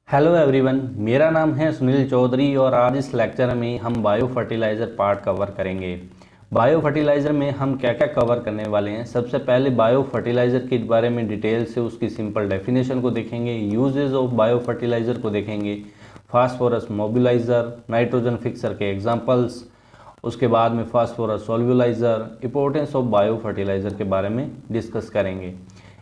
Hello everyone, मेरा नाम है सुनील चौधरी और आज इस लेक्चर में हम बायो फर्टिलाइज़र पार्ट कवर करेंगे। बायो फर्टिलाइज़र में हम क्या क्या कवर करने वाले हैं। सबसे पहले बायो फर्टिलाइज़र के बारे में डिटेल से उसकी सिंपल डेफिनेशन को देखेंगे, यूजेस ऑफ बायो फर्टिलाइज़र को देखेंगे, फास्फोरस मोबिलाइज़र, नाइट्रोजन फिक्सर के एग्जांपल्स, उसके बाद में phosphorus solubiliser, importance of bio fertiliser के बारे में डिस्कस करेंगे।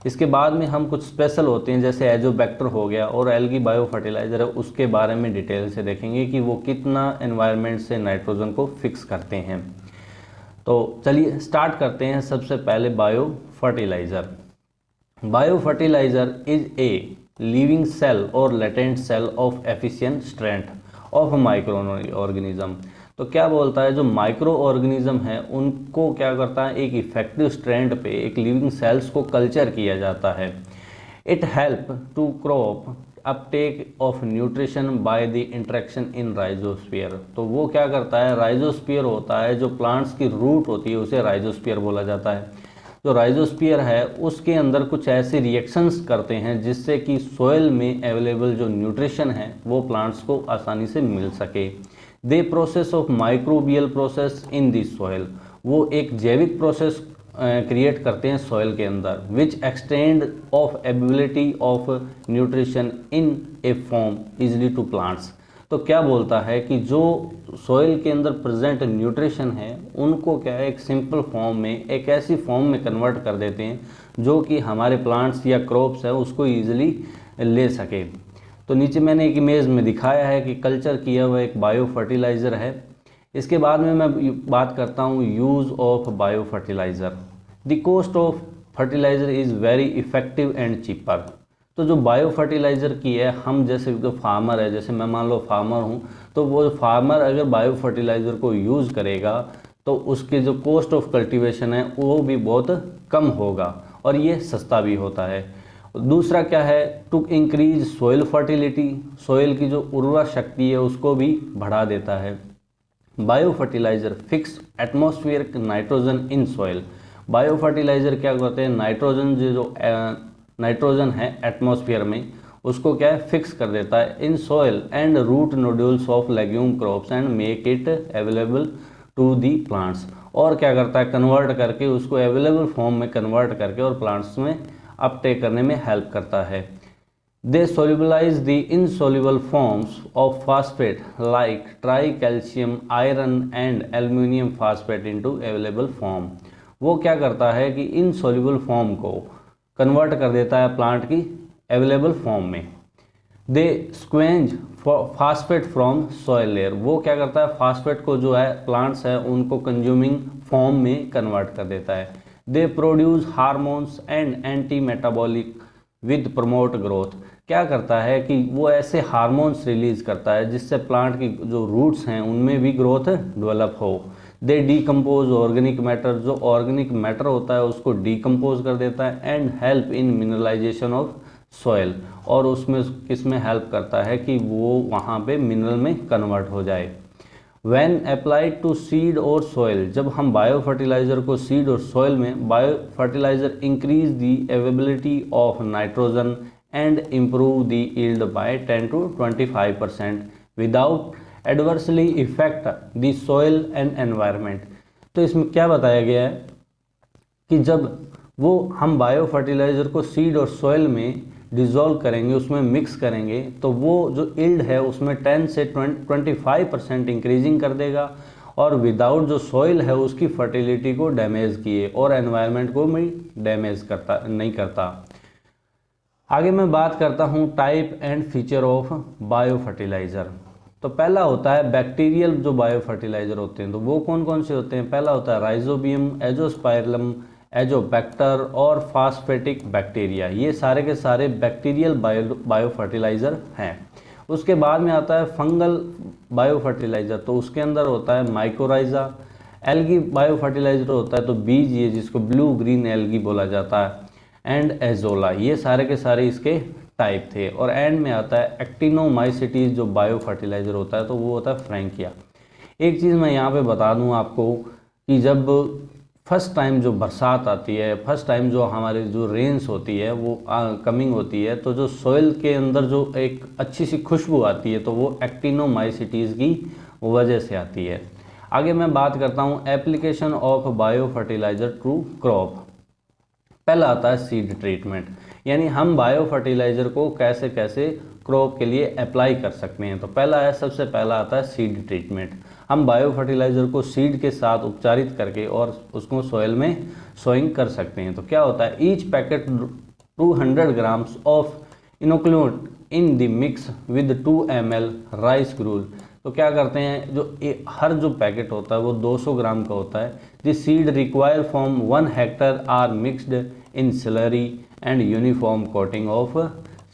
इसके बाद में हम कुछ स्पेशल होते हैं जैसे एजोबैक्टर हो गया और एल्गी बायो फर्टिलाइज़र है, उसके बारे में डिटेल से देखेंगे कि वो कितना एनवायरनमेंट से नाइट्रोजन को फिक्स करते हैं। तो चलिए स्टार्ट करते हैं। सबसे पहले bio fertiliser. Bio fertiliser is a living cell और latent cell of efficient strength of micro organism. तो क्या बोलता है, जो माइक्रो ऑर्गेनिज्म है उनको क्या करता है, एक इफेक्टिव स्ट्रैंड पे एक लिविंग सेल्स को कल्चर किया जाता है। It help to crop uptake of nutrition by the interaction in rhizosphere. तो वो क्या करता है, राइजोस्फीयर होता है, जो प्लांट्स की रूट होती है उसे राइजोस्फीयर बोला जाता है। जो राइजोस्फीयर है उसके अंदर कुछ ऐसे रिएक्शंस करते हैं जिससे कि सोयल में अवेलेबल जो न्यूट्रिशन है वो प्लांट्स को आसानी से मिल सके। The process of microbial process in this soil, वो एक जैविक प्रोसेस क्रिएट करते हैं सॉइल के अंदर, which extend of ability of nutrition in a form easily to plants. तो क्या बोलता है कि जो सॉइल के अंदर प्रेजेंट न्यूट्रिशन है उनको क्या है, एक सिंपल फॉर्म में, एक ऐसी फॉर्म में कन्वर्ट कर देते हैं जो कि हमारे प्लांट्स या क्रॉप्स है उसको ईजिली ले सके। तो नीचे मैंने एक इमेज में दिखाया है कि कल्चर किया हुआ एक बायो फर्टिलाइज़र है। इसके बाद में मैं बात करता हूँ use of bio fertiliser. The cost of fertiliser is very effective and cheaper. तो जो बायो फर्टिलाइज़र की है, हम जैसे जो फार्मर है, जैसे मैं मान लो फार्मर हूँ, तो वो फार्मर अगर बायो फर्टिलाइज़र को यूज़ करेगा तो उसके जो कॉस्ट ऑफ कल्टीवेशन है वो भी बहुत कम होगा और ये सस्ता भी होता है। दूसरा क्या है, to increase soil fertility, soil की जो उर्वरा शक्ति है उसको भी बढ़ा देता है। Bio fertiliser fix atmospheric nitrogen in soil. Bio fertiliser क्या करते हैं, नाइट्रोजन जो नाइट्रोजन है एटमॉस्फेयर में उसको क्या है, फिक्स कर देता है in soil and root nodules of legume crops and make it available to the plants. और क्या करता है, कन्वर्ट करके उसको अवेलेबल फॉर्म में कन्वर्ट करके और प्लांट्स में अपटेक करने में हेल्प करता है। They solubilise the insoluble forms of phosphate like tri calcium, iron and aluminium phosphate into available form. वो क्या करता है कि इनसोल्यूबल फॉर्म को कन्वर्ट कर देता है प्लांट की अवेलेबल फॉर्म में। दे स्क्वेंज फास्फेट फ्रॉम सॉइल लेयर। वो क्या करता है, फास्फेट को जो है प्लांट्स है उनको कंज्यूमिंग फॉर्म में कन्वर्ट कर देता है। They produce hormones and anti metabolic with promote growth. क्या करता है कि वो ऐसे हार्मोन्स रिलीज करता है जिससे प्लांट की जो रूट्स हैं उनमें भी ग्रोथ डेवलप हो। दे डीकम्पोज ऑर्गेनिक मैटर, जो ऑर्गेनिक मैटर होता है उसको डीकम्पोज कर देता है and help in mineralization of soil, और उसमें किसमें हेल्प करता है कि वो वहाँ पे मिनरल में कन्वर्ट हो जाए। When applied to seed और soil, जब हम बायो फर्टिलाइज़र को सीड और सॉइल में, bio fertilizer increase the availability of nitrogen and improve the yield by 10 to 25% without adversely effect the soil and environment. तो इसमें क्या बताया गया है कि जब वो हम बायो फर्टिलाइज़र को सीड और सॉइल में डिज़ोल्व करेंगे, उसमें मिक्स करेंगे, तो वो जो यील्ड है उसमें 10 से 25% इंक्रीजिंग कर देगा और विदाउट जो सॉइल है उसकी फर्टिलिटी को डैमेज किए और एनवायरनमेंट को भी डैमेज नहीं करता। आगे मैं बात करता हूँ type and feature of bio fertiliser. तो पहला होता है बैक्टीरियल जो बायो फर्टिलाइज़र होते हैं, तो वो कौन कौन से होते हैं। पहला होता है राइजोबियम, एजोस्पाइरलम, एजोबैक्टर और फास्फेटिक बैक्टीरिया। ये सारे के सारे बैक्टीरियल बायो फर्टिलाइज़र हैं। उसके बाद में आता है फंगल बायो फर्टिलाइज़र, तो उसके अंदर होता है माइकोराइजा। एल्गी बायो फर्टिलाइज़र होता है तो बीज, ये जिसको ब्लू ग्रीन एल्गी बोला जाता है, एंड एजोला। ये सारे के सारे इसके टाइप थे। और एंड में आता है एक्टिनोमाइसिटीज जो बायो फर्टिलाइज़र होता है, तो वो होता है फ्रैंकिया। एक चीज़ मैं यहाँ पे बता दूँ आपको कि जब फर्स्ट टाइम जो बरसात आती है, फर्स्ट टाइम जो हमारे जो रेन्स होती है वो कमिंग होती है, तो जो सोइल के अंदर जो एक अच्छी सी खुशबू आती है तो वो एक्टिनोमाइसीटीज़ की वजह से आती है। आगे मैं बात करता हूँ application of bio fertilizer to crop. पहला आता है सीड ट्रीटमेंट, यानी हम बायो फर्टिलाइज़र को कैसे कैसे क्रॉप के लिए अप्लाई कर सकते हैं। तो पहला है, सबसे पहला आता है सीड ट्रीटमेंट। हम बायो फर्टिलाइज़र को सीड के साथ उपचारित करके और उसको सॉइल में सोइंग कर सकते हैं। तो क्या होता है, each packet 200 grams of inoculant in the mix with 2 ml rice gruel. तो क्या करते हैं, हर जो पैकेट होता है वो 200 ग्राम का होता है। This seed require from 1 hectare are mixed in slurry and uniform coating of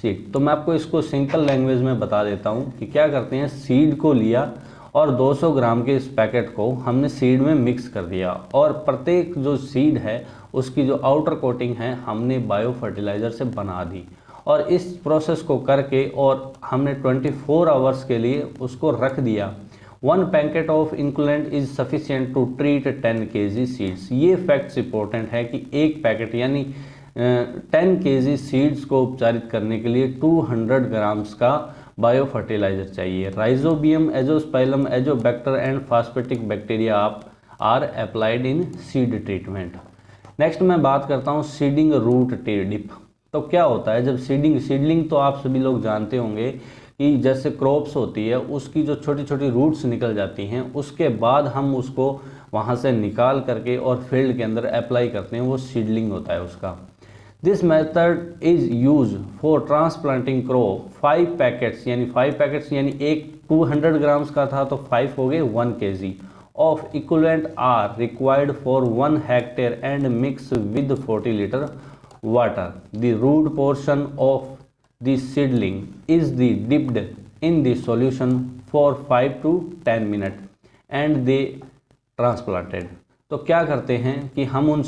seed. तो मैं आपको इसको सिंपल लैंग्वेज में बता देता हूँ कि क्या करते हैं, सीड को लिया और 200 ग्राम के इस पैकेट को हमने सीड में मिक्स कर दिया और प्रत्येक जो सीड है उसकी जो आउटर कोटिंग है हमने बायो फर्टिलाइज़र से बना दी और इस प्रोसेस को करके और हमने 24 आवर्स के लिए उसको रख दिया। 1 packet of inoculant is sufficient to treat 10 kg seeds. ये फैक्ट्स इंपॉर्टेंट है कि एक पैकेट यानी 10 kg सीड्स को उपचारित करने के लिए 200 ग्राम्स का बायो फर्टिलाइजर चाहिए। Rhizobium, azospirillum, azotobacter and phosphatic bacteria are applied in seed treatment. Next मैं बात करता हूँ सीडिंग रूट डिप। तो क्या होता है, जब सीडलिंग तो आप सभी लोग जानते होंगे कि जैसे क्रॉप्स होती है उसकी जो छोटी छोटी रूट्स निकल जाती हैं, उसके बाद हम उसको वहाँ से निकाल करके और फील्ड के अंदर अप्लाई करते हैं, वो सीडलिंग होता है उसका। This method is use for transplanting crop 5 packets यानी एक 200 ग्राम्स का था तो 5 हो गए 1 kg of equivalent are required for 1 hectare and mix with 40 litre water. The root portion of the seedling is dipped in the solution for 5 to 10 minutes and they transplanted. तो क्या करते हैं कि हम उन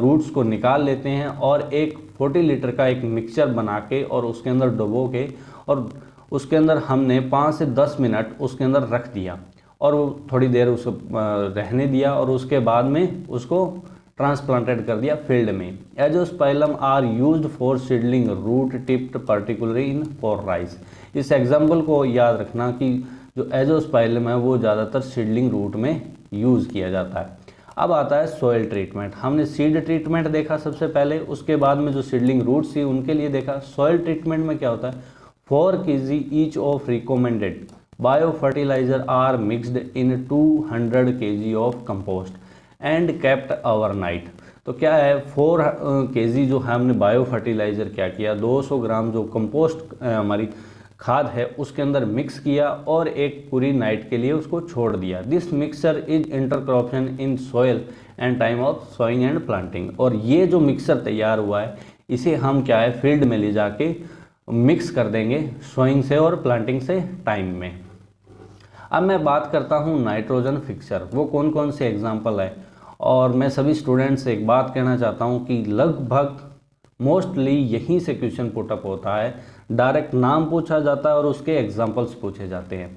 रूट्स को निकाल लेते हैं और एक 40 लीटर का एक मिक्सचर बना के और उसके अंदर डुबो के और उसके अंदर हमने 5 से 10 मिनट उसके अंदर रख दिया और वो थोड़ी देर उसको रहने दिया और उसके बाद में उसको ट्रांसप्लांटेड कर दिया फील्ड में। Azospirillum are used for seedling root tipped particularly in for rice. इस एग्जाम्पल को याद रखना कि जो एजोस्पाइलम है वो ज़्यादातर सीडलिंग रूट में यूज़ किया जाता है। अब आता है सॉइल ट्रीटमेंट। हमने सीड ट्रीटमेंट देखा सबसे पहले, उसके बाद में जो सीडलिंग रूट्स थी उनके लिए देखा। सॉइल ट्रीटमेंट में क्या होता है, 4 kg each of recommended bio fertilizer are mixed in 200 kg of compost and kept overnight. तो क्या है, 4 kg जो है हमने बायो फर्टिलाइज़र क्या किया, 200 ग्राम जो कंपोस्ट हमारी खाद है उसके अंदर मिक्स किया और एक पूरी नाइट के लिए उसको छोड़ दिया। This mixture is interception in soil and time of sowing and planting. और ये जो मिक्सचर तैयार हुआ है इसे हम क्या है फील्ड में ले जाके मिक्स कर देंगे सोइंग से और प्लांटिंग से टाइम में। अब मैं बात करता हूँ नाइट्रोजन फिक्सर, वो कौन कौन से एग्जाम्पल है। और मैं सभी स्टूडेंट्स से एक बात कहना चाहता हूँ कि लगभग मोस्टली यहीं से क्वेश्चन पुटअप होता है, डायरेक्ट नाम पूछा जाता है और उसके एग्जाम्पल्स पूछे जाते हैं।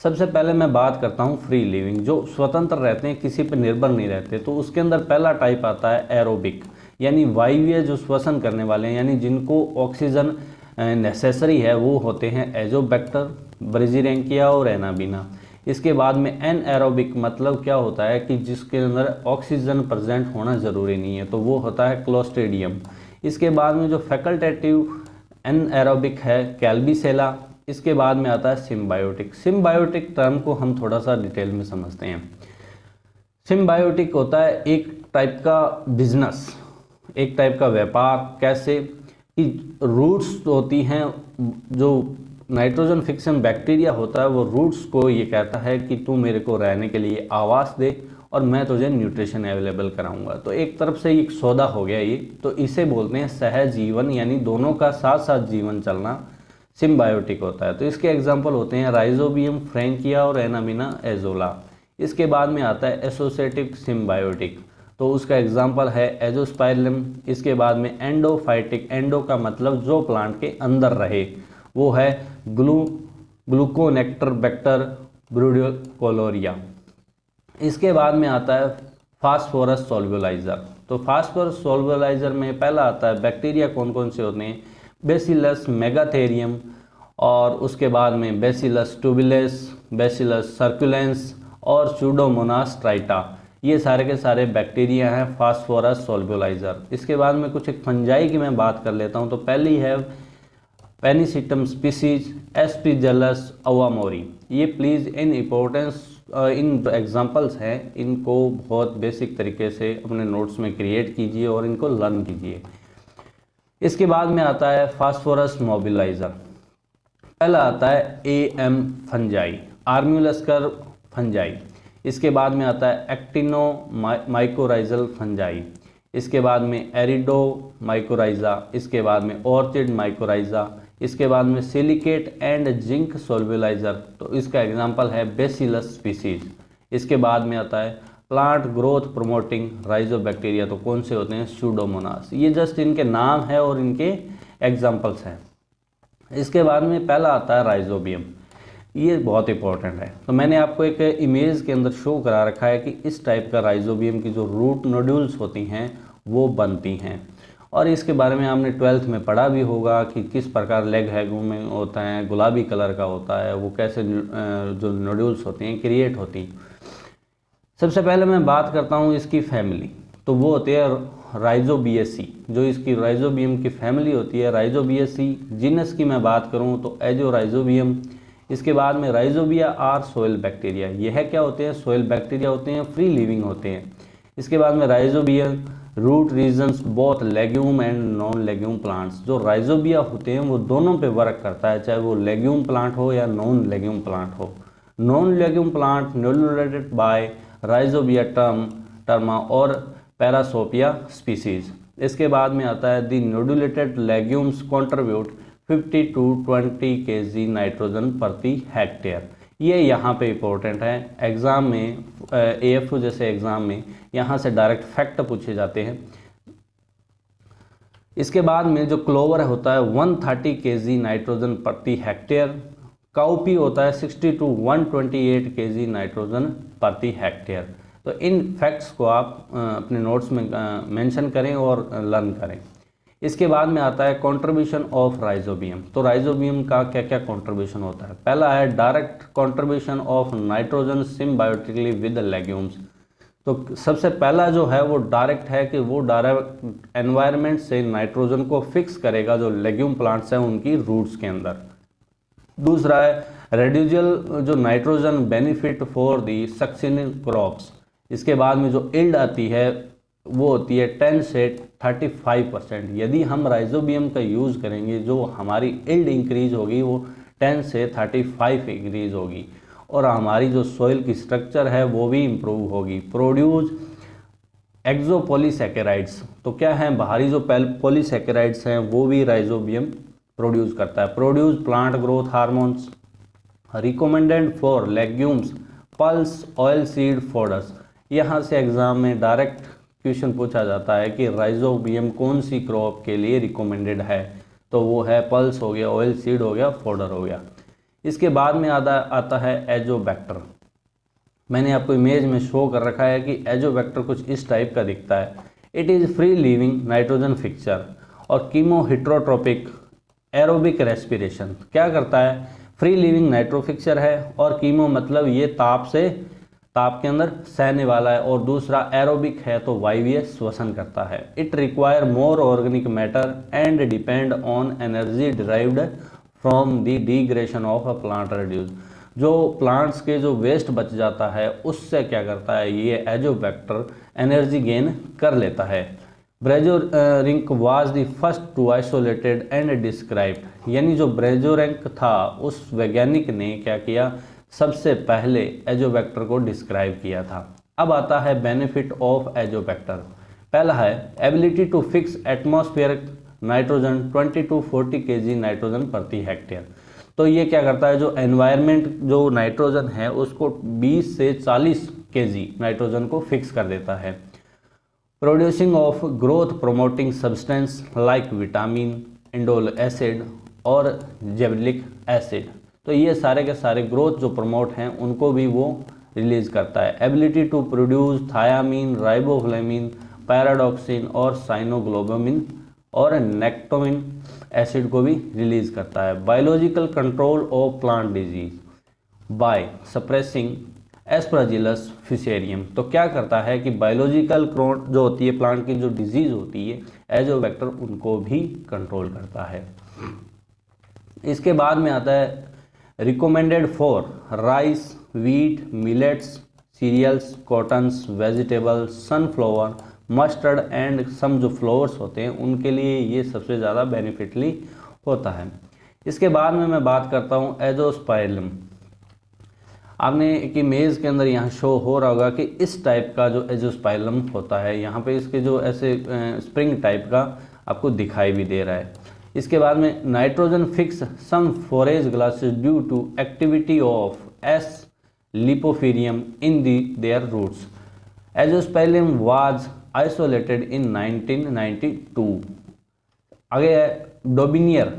सबसे पहले मैं बात करता हूँ फ्री लिविंग, जो स्वतंत्र रहते हैं, किसी पर निर्भर नहीं रहते। तो उसके अंदर पहला टाइप आता है एरोबिक, यानी वायवीय जो श्वसन करने वाले हैं, यानी जिनको ऑक्सीजन नेसेसरी है, वो होते हैं एजोबैक्टर, ब्रेजीरेंकिया और एनाबीना। इसके बाद में एन एरोबिक मतलब क्या होता है कि जिसके अंदर ऑक्सीजन प्रेजेंट होना ज़रूरी नहीं है, तो वो होता है क्लोस्ट्रीडियम। इसके बाद में जो फैकल्टेटिव एन एरोबिक है कैल्बिसेला। इसके बाद में आता है सिम्बायोटिक। सिम्बायोटिक टर्म को हम थोड़ा सा डिटेल में समझते हैं। सिम्बायोटिक होता है एक टाइप का बिजनेस, एक टाइप का व्यापार। कैसे कि रूट्स होती हैं, जो नाइट्रोजन फिक्सन बैक्टीरिया होता है वो रूट्स को ये कहता है कि तू मेरे को रहने के लिए आवास दे और मैं तुझे न्यूट्रिशन अवेलेबल कराऊंगा। तो एक तरफ से एक सौदा हो गया ये, तो इसे बोलते हैं सहजीवन, यानी दोनों का साथ साथ जीवन चलना सिम्बायोटिक होता है। तो इसके एग्जाम्पल होते हैं राइजोबियम, फ्रैंकिया और एनामिना एजोला। इसके बाद में आता है एसोसिएटिव सिम्बायोटिक, तो उसका एग्जाम्पल है एजोस्पाइलम। इसके बाद में एंडोफाइटिक, एंडो का मतलब जो प्लांट के अंदर रहे, वो है ग्लूकोनेक्टर बैक्टर ब्रूडियोकोलोरिया। इसके बाद में आता है फास्फोरस सोल्युलाइजर। तो फास्फोरस सोल्युलाइजर में पहला आता है बैक्टीरिया कौन कौन से होते हैं, बेसिलस मेगाथेरियम, और उसके बाद में बेसिलस ट्यूबुलस, बेसिलस सर्कुलेंस और सूडोमोनास ट्राइटा। ये सारे के सारे बैक्टीरिया हैं फास्फोरस सोल्युलाइजर। इसके बाद में कुछ एक फंजाई की मैं बात कर लेता हूँ। तो पहली है पेनिसिटम स्पीसीज एस्पीजलस अवामोरी। ये please in importance in examples हैं, इनको बहुत बेसिक तरीके से अपने नोट्स में क्रिएट कीजिए और इनको लर्न कीजिए। इसके बाद में आता है फास्फोरस मोबिलाइजर। पहला आता है एम फंजाई, आर्म्यूलस्कर फंजाई। इसके बाद में आता है एक्टिनो माइकोराइजल फंजाई। इसके बाद में एरिडो माइकोराइजा। इसके बाद में ऑर्चिड माइकोराइजा। इसके बाद में सिलिकेट एंड जिंक सोल्युलाइजर, तो इसका एग्जांपल है बेसिलस स्पीसीज। इसके बाद में आता है प्लांट ग्रोथ प्रोमोटिंग राइजोबैक्टीरिया, तो कौन से होते हैं, सूडोमोनास। ये जस्ट इनके नाम है और इनके एग्जांपल्स हैं। इसके बाद में पहला आता है राइजोबियम। ये बहुत इंपॉर्टेंट है। तो मैंने आपको एक इमेज के अंदर शो करा रखा है कि इस टाइप का राइजोबियम की जो रूट नोड्यूल्स होती हैं वो बनती हैं, और इसके बारे में आपने 12th में पढ़ा भी होगा कि किस प्रकार लेग हैगू में होता है, गुलाबी कलर का होता है, वो कैसे जो नोड्यूल्स होती हैं क्रिएट होती हैं। सबसे पहले मैं बात करता हूँ इसकी फैमिली, तो वो होती है राइजोबिएसी। जो इसकी राइजोबियम की फैमिली होती है राइजोबिएसी। जीनस की मैं बात करूँ तो एजो राइजोबियम। इसके बाद में राइजोबिया आर सोइल बैक्टीरिया। यह क्या होते हैं, सोइल बैक्टीरिया होते हैं, फ्री लिविंग होते हैं। इसके बाद में rhizobium root regions both legume and non legume plants. जो राइजोबिया होते हैं वो दोनों पे वर्क करता है, चाहे वो लेग्यूम प्लांट हो या नॉन लेग्यूम प्लांट हो। Non legume plant nodulated by rhizobia Trema और पैरासोपिया स्पीसीज। इसके बाद में आता है the nodulated legumes contribute 50 to 20 kg nitrogen प्रति हेक्टेयर। ये यहाँ पे इम्पोर्टेंट है, एग्ज़ाम में AFO जैसे एग्ज़ाम में यहाँ से डायरेक्ट फैक्ट पूछे जाते हैं। इसके बाद में जो क्लोवर होता है 130 kg नाइट्रोजन प्रति हेक्टेयर। काउपी होता है 60 to 128 kg नाइट्रोजन प्रति हेक्टेयर। तो इन फैक्ट्स को आप अपने नोट्स में मेंशन करें और लर्न करें। इसके बाद में आता है कंट्रीब्यूशन ऑफ राइजोबियम। तो राइजोबियम का क्या क्या कंट्रीब्यूशन होता है। पहला है direct contribution of nitrogen symbiotically with legumes. तो सबसे पहला जो है वो डायरेक्ट है कि वो डायरेक्ट एनवायरनमेंट से नाइट्रोजन को फिक्स करेगा जो लेग्यूम प्लांट्स हैं उनकी रूट्स के अंदर। दूसरा है रेड्यूजल जो nitrogen benefit for the successive crops. इसके बाद में जो इल्ड आती है वो होती है 10 से 35%। यदि हम राइजोबियम का यूज़ करेंगे जो हमारी इल्ड इंक्रीज होगी वो 10 से 35 इंक्रीज होगी, और हमारी जो सॉइल की स्ट्रक्चर है वो भी इम्प्रूव होगी। प्रोड्यूस एक्सोपोलीसैकेराइड्स, तो क्या है बाहरी जो पॉलीसैकेराइड्स हैं वो भी राइजोबियम प्रोड्यूस करता है। Produce plant growth hormones recommended for legumes pulse oil seed fodders. यहाँ से एग्जाम में डायरेक्ट क्वेश्चन पूछा जाता है कि राइजोबियम कौन सी क्रॉप के लिए रिकमेंडेड है, तो वो है पल्स हो गया, ऑयल सीड हो गया, फोडर हो गया। इसके बाद में आता है एजोबैक्टर। मैंने आपको इमेज में शो कर रखा है कि एजोबैक्टर कुछ इस टाइप का दिखता है। It is free living nitrogen fixture और कीमो हिट्रोट्रोपिक एरोबिक रेस्पिरेशन। क्या करता है, फ्री लिविंग नाइट्रो फिक्सचर है, और कीमो मतलब ये ताप के अंदर सहने वाला है, और दूसरा एरोबिक है तो वायवीय श्वसन करता है। It require more organic matter and depend on energy derived from the degradation of a plant reduce. जो प्लांट्स के जो वेस्ट बच जाता है उससे क्या करता है ये एजोबैक्टर एनर्जी गेन कर लेता है। Beijerinck was the first to isolated and described, यानी जो ब्रेजोरिंक था उस वैज्ञानिक ने क्या किया, सबसे पहले एजोबैक्टर को डिस्क्राइब किया था। अब आता है बेनिफिट ऑफ एजोबैक्टर। पहला है ability to fix atmospheric nitrogen 20 to 40 kg nitrogen प्रति हेक्टेयर। तो ये क्या करता है, जो एनवायरनमेंट जो नाइट्रोजन है उसको 20 से 40 kg नाइट्रोजन को फिक्स कर देता है। Producing of growth promoting substance like vitamin, indole acid और जेबलिक एसिड। तो ये सारे के सारे ग्रोथ जो प्रमोट हैं उनको भी वो रिलीज करता है। Ability to produce thiamine, riboflavin, pyridoxine और साइनोग्लोबुलिन और नेक्टोमिन एसिड को भी रिलीज करता है। Biological control of plant disease by suppressing Aspergillus Fusarium. तो क्या करता है कि बायोलॉजिकल जो होती है प्लांट की जो डिजीज होती है एजोबैक्टर उनको भी कंट्रोल करता है। इसके बाद में आता है recommended for rice, wheat, millets, cereals, cottons, vegetables, sunflower, mustard and some जो फ्लावर्स होते हैं उनके लिए ये सबसे ज़्यादा बेनिफिटली होता है। इसके बाद में मैं बात करता हूँ एजोस्पाइलम। आपने एक इमेज के अंदर यहाँ शो हो रहा होगा कि इस टाइप का जो एजोस्पाइलम होता है, यहाँ पे इसके जो ऐसे स्प्रिंग टाइप का आपको दिखाई भी दे रहा है। इसके बाद में nitrogen fix some forage grasses due to activity of S lipoferum in their roots. Azospirillum was isolated in 1992। आगे है Dobereiner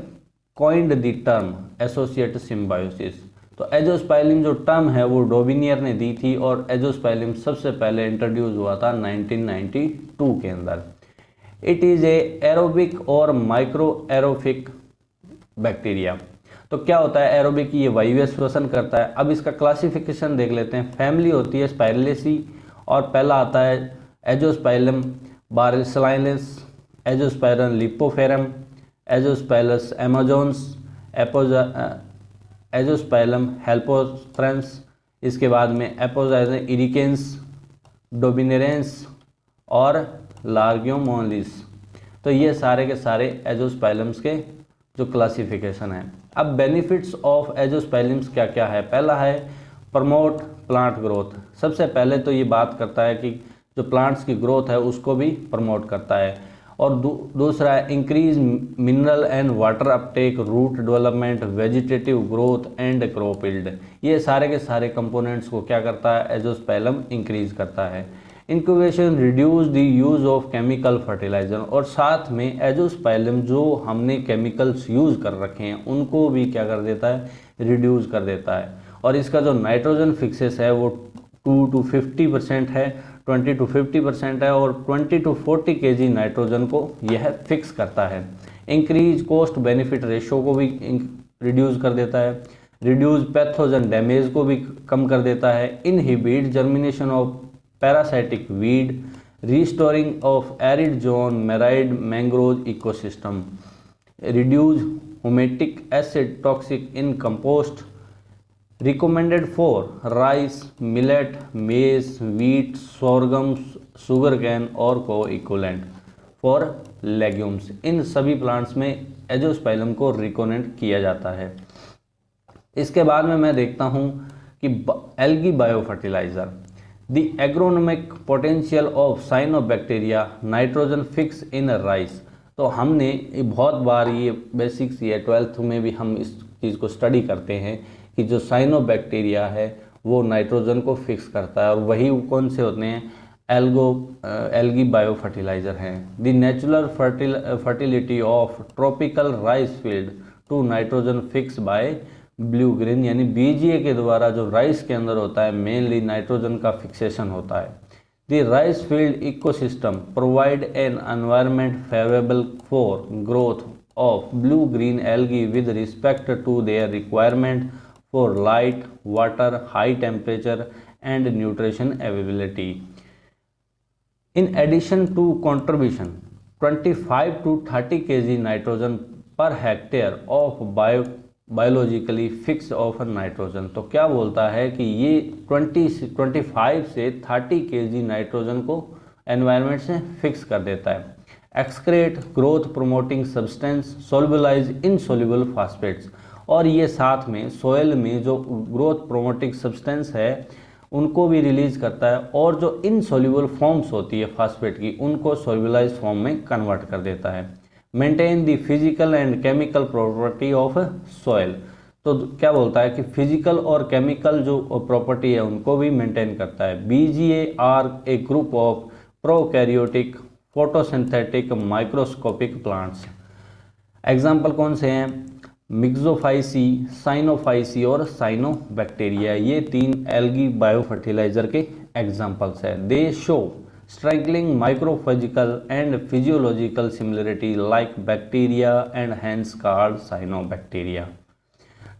coined the term associate symbiosis. तो एजोस्पाइलम जो टर्म है वो डोबिनियर ने दी थी और एजोस्पाइलम सबसे पहले इंट्रोड्यूस हुआ था 1992 के अंदर। इट इज़ ए एरोबिक और माइक्रो एरोफिक बैक्टीरिया। तो क्या होता है एरोबिक, ये वायवीय श्वसन करता है। अब इसका क्लासिफिकेशन देख लेते हैं। फैमिली होती है स्पाइरलेसी और पहला आता है एजोस्पाइलम बारिसलाइनस, एजोस्पाइरम लिपोफेरम, एजोस्पाइलस एमाजोन्स, एजोस्पाइलम हेल्पोस्ट्रेंस। इसके बाद में एपोजाइजन इरिकेंस, डोबिनेरेंस और लार्गियोमोलिस। तो ये सारे के सारे एजोस्पाइलम्स के जो क्लासिफिकेशन है। अब बेनिफिट्स ऑफ एजोस्पाइलम्स क्या क्या है। पहला है प्रमोट प्लांट ग्रोथ। सबसे पहले तो ये बात करता है कि जो प्लांट्स की ग्रोथ है उसको भी प्रमोट करता है। और दूसरा है increase mineral and water uptake, root development, vegetative growth and crop yield. ये सारे के सारे कंपोनेंट्स को क्या करता है एजोस्पाइलम इंक्रीज करता है। Incubation reduce the use of chemical fertilizer. और साथ में एजोस्पाइलम जो हमने केमिकल्स यूज़ कर रखे हैं उनको भी क्या कर देता है रिड्यूस कर देता है। और इसका जो नाइट्रोजन फिक्सेस है वो 2 to 50% है, 20 to 50% है और 20 to 40 kg नाइट्रोजन को यह फिक्स करता है। इंक्रीज कॉस्ट बेनिफिट रेशो को भी रिड्यूस कर देता है। रिड्यूस पैथोजन डैमेज को भी कम कर देता है। Inhibit germination of parasitic weed, restoring of arid zone, मेराइड mangrove ecosystem, reduce humic acid toxic in compost. Recommended for rice, millet, maize, wheat, sorghum, sugar cane और को इक्वलेंट फॉर लेग्यूम्स। इन सभी plants में एजोस्पाइलम को रिकमेंड किया जाता है। इसके बाद में मैं देखता हूँ कि algae bio fertilizer. The agronomic potential of cyanobacteria nitrogen fix in rice. तो हमने बहुत बार ये बेसिक्स या 12th में भी हम इस चीज़ को स्टडी करते हैं कि जो साइनोबैक्टीरिया है वो नाइट्रोजन को फिक्स करता है और वही कौन से होते हैं एल्गी बायो फर्टिलाइजर हैं। The natural fertility of tropical rice field to nitrogen fix by blue green, यानी बीजीए के द्वारा जो राइस के अंदर होता है मेनली नाइट्रोजन का फिक्सेशन होता है। The rice field ecosystem provide an environment favourable for growth of blue green algae with respect to their requirement for light, water, high temperature and nutrition availability. In addition to contribution 25 to 30 kg nitrogen पर hectare of biologically fix of nitrogen. तो क्या बोलता है कि ये 25 से 30 kg nitrogen को environment से फिक्स कर देता है। Excrete growth promoting substance solubilise insoluble phosphates. और ये साथ में सोयल में जो ग्रोथ प्रोमोटिंग सब्सटेंस है उनको भी रिलीज करता है और जो इनसोल्युबल फॉर्म्स होती है फास्फेट की उनको सोल्युबलाइज फॉर्म में कन्वर्ट कर देता है। Maintain the physical and chemical property of soil. तो क्या बोलता है कि फिजिकल और केमिकल जो प्रॉपर्टी है उनको भी मेंटेन करता है। BGA are a group of prokaryotic photosynthetic microscopic plants. Example कौन से हैं? मिक्सोफाइसी, साइनोफाइसी और साइनोबैक्टीरिया, ये 3 एल्गी बायो फर्टिलाइजर के एग्जांपल्स है। They show strikingly microphysical and physiological similarity like bacteria and hence called cyanobacteria.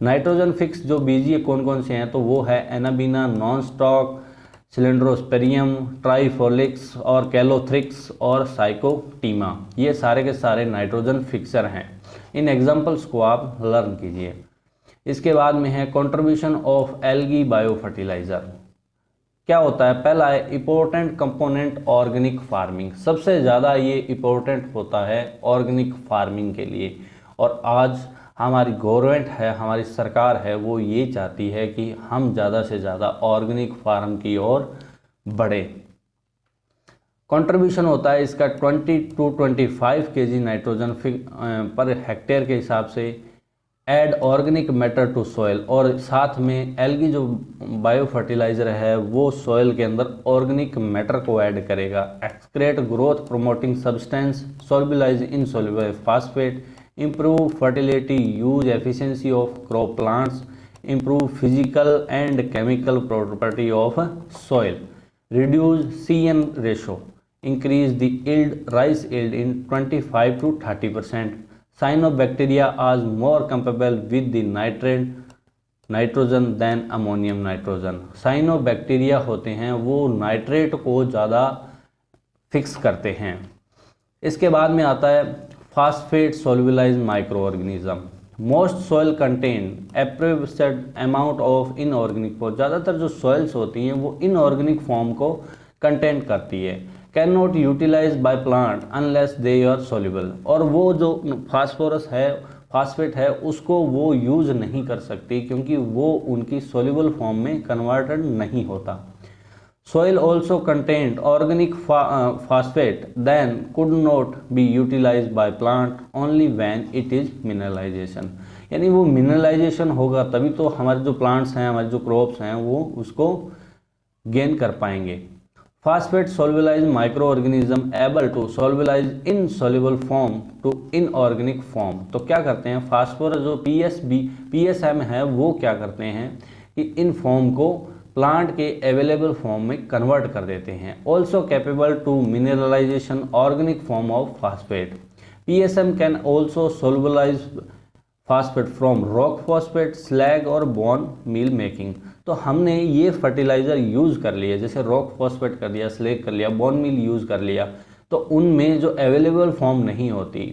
Nitrogen fix जो BGA कौन कौन से हैं, तो वो है एनाबीना, नॉन स्टॉक, सिलेंड्रोस्पेरियम, ट्राइफोलिक्स और कैलोथ्रिक्स और साइकोटीमा, ये सारे के सारे नाइट्रोजन फिक्सर हैं। इन एग्जांपल्स को आप लर्न कीजिए। इसके बाद में है contribution of algae bio fertilizer. क्या होता है, पहला है इंपॉर्टेंट कंपोनेंट ऑर्गेनिक फार्मिंग, सबसे ज़्यादा ये इंपॉर्टेंट होता है ऑर्गेनिक फार्मिंग के लिए। और आज हमारी गवर्नमेंट है, हमारी सरकार है, वो ये चाहती है कि हम ज़्यादा से ज़्यादा ऑर्गेनिक फार्म की ओर बढ़े। कंट्रीब्यूशन होता है इसका 20 to 25 kg नाइट्रोजन पर हेक्टेयर के हिसाब से। Add organic matter to soil, और साथ में एल्गी जो बायो फर्टिलाइजर है वो सॉइल के अंदर ऑर्गेनिक मैटर को ऐड करेगा। Excrete growth promoting substance, solubilise insoluble phosphate, improve fertility, use efficiency of crop plants, improve physical and chemical property of soil, reduce C/N ratio, increase the yield, rice yield in 25 to 30%. Cyanobacteria are more compatible with the nitrogen than ammonium nitrogen. Cyanobacteria होते हैं वो nitrate को ज़्यादा fix करते हैं। इसके बाद में आता है phosphate solubilise micro organism. Most soil contain appropriate amount of inorganic form, ज़्यादातर जो सॉइल्स होती हैं वो इनऑर्गेनिक फॉर्म को कंटेन करती है। Can not utilize by plant unless they are soluble, और वो जो फास्फोरस है, फास्फेट है, उसको वो यूज नहीं कर सकती क्योंकि वो उनकी सोल्यूबल फॉर्म में कन्वर्टेड नहीं होता। Soil also contained organic phosphate then could not be utilized by plant only when it is mineralization, यानी वो मिनरलाइजेशन होगा तभी तो हमारे जो प्लांट्स हैं, हमारे जो क्रॉप्स हैं वो उसको गेन कर पाएंगे। Phosphate solubilise micro organism able to solubilise in soluble form to inorganic form, तो क्या करते हैं फास्फोरस जो PSM है वो क्या करते हैं कि इन फॉर्म को प्लांट के अवेलेबल फॉर्म में कन्वर्ट कर देते हैं। Also capable to mineralisation organic form of phosphate. PSM can also solubilise phosphate from rock phosphate, slag और बोन मील मेकिंग। तो हमने ये फर्टिलाइजर यूज़ कर लिया, जैसे रॉक फॉस्फेट कर लिया, स्लैग कर लिया, बोन मील यूज़ कर लिया, तो उनमें जो अवेलेबल फॉर्म नहीं होती,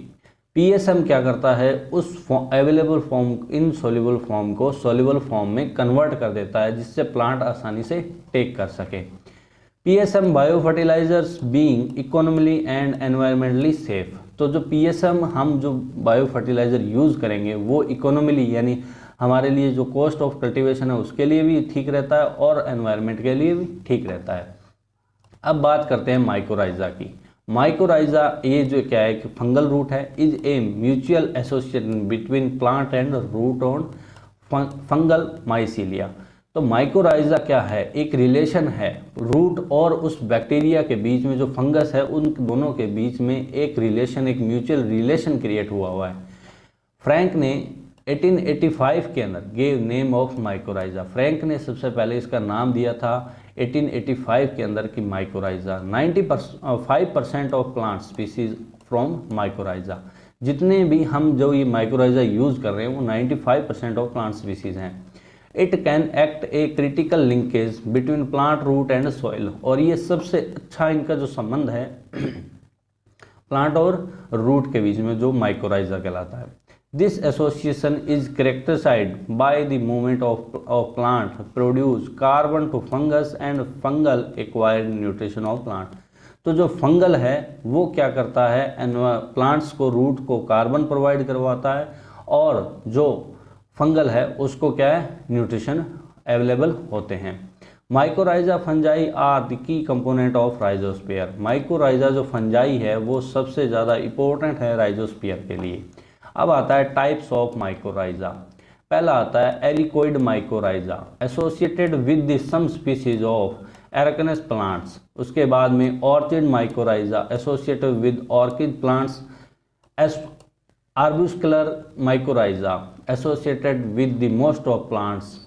PSM क्या करता है उस अवेलेबल फॉर्म, इनसॉल्युबल फॉर्म को सॉल्युबल फॉर्म में कन्वर्ट कर देता है जिससे प्लांट आसानी से टेक कर सके। PSM bio fertilizers being economically and environmentally safe, तो जो PSM हम जो बायो फर्टिलाइजर यूज़ करेंगे वो इकोनॉमिकली यानी हमारे लिए जो कॉस्ट ऑफ कल्टीवेशन है उसके लिए भी ठीक रहता है और एनवायरमेंट के लिए भी ठीक रहता है। अब बात करते हैं माइकोराइजा की। माइकोराइजा ये जो क्या है कि फंगल रूट है, is a mutual association between plant and root on fungal mycelia. तो माइकोराइजा क्या है, एक रिलेशन है रूट और उस बैक्टीरिया के बीच में, जो फंगस है उन दोनों के बीच में एक रिलेशन, एक म्यूचुअल रिलेशन क्रिएट हुआ है। फ्रैंक ने 1885 के अंदर gave name of mycorrhiza, Frank ने सबसे पहले इसका नाम दिया था 1885 के अंदर की mycorrhiza. 95% of plant species from mycorrhiza, जितने भी हम जो ये माइकोराइजा यूज़ कर रहे हैं वो 95% ऑफ प्लांट स्पीसीज हैं। It can act a critical linkage between plant root and soil, और ये सबसे अच्छा इनका जो संबंध है प्लांट और रूट के बीच में जो माइकोराइजा कहलाता है। This association is characterized by the movement of plant produce carbon to fungus and fungal acquired nutrition of plant। तो जो फंगल है वो क्या करता है, प्लांट्स को, रूट को कार्बन प्रोवाइड करवाता है और जो फंगल है उसको क्या है, न्यूट्रिशन अवेलेबल होते हैं। Mycorrhiza fungi are the key component of rhizosphere. Mycorrhiza जो फंजाई है वो सबसे ज़्यादा इंपॉर्टेंट है राइजोस्फीयर के लिए। अब आता है टाइप्स ऑफ माइकोराइजा। पहला आता है ericoid mycorrhiza associated with the some species of ericaceous plants. उसके बाद में orchid mycorrhiza associated with orchid plants. Arbuscular mycorrhiza associated with the most of plants.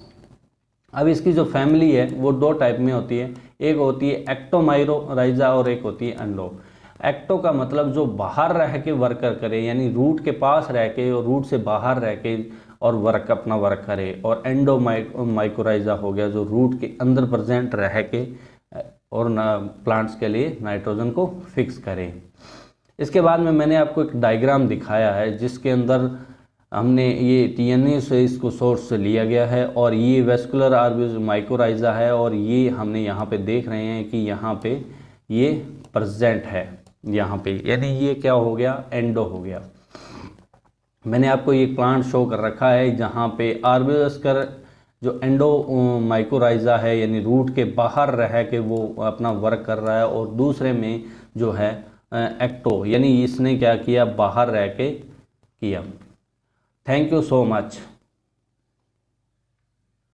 अब इसकी जो फैमिली है वो दो टाइप में होती है, एक होती है एक्टोमाइकोराइजा और एक होती है एंडो। एक्टो का मतलब जो बाहर रह के वर्कर करे, यानी रूट के पास रह के और रूट से बाहर रह के और अपना वर्क करे, और एंडो माइकोराइजा हो गया जो रूट के अंदर प्रेजेंट रह के और प्लांट्स के लिए नाइट्रोजन को फिक्स करे। इसके बाद में मैंने आपको एक डायग्राम दिखाया है जिसके अंदर हमने ये टीएनए से इसको सोर्स से लिया गया है, और ये वेस्कुलर आर्बिस माइकोराइजा है, और ये हमने यहाँ पे देख रहे हैं कि यहाँ पे ये प्रेजेंट है यहाँ पे, यानी ये क्या हो गया, एंडो हो गया। मैंने आपको ये प्लांट शो कर रखा है जहाँ पे आर्बिस्कर जो एंडो माइकोराइजा है यानी रूट के बाहर रह के वो अपना वर्क कर रहा है, और दूसरे में जो है एक्टो यानी इसने क्या किया, बाहर रह के किया। Thank you so much.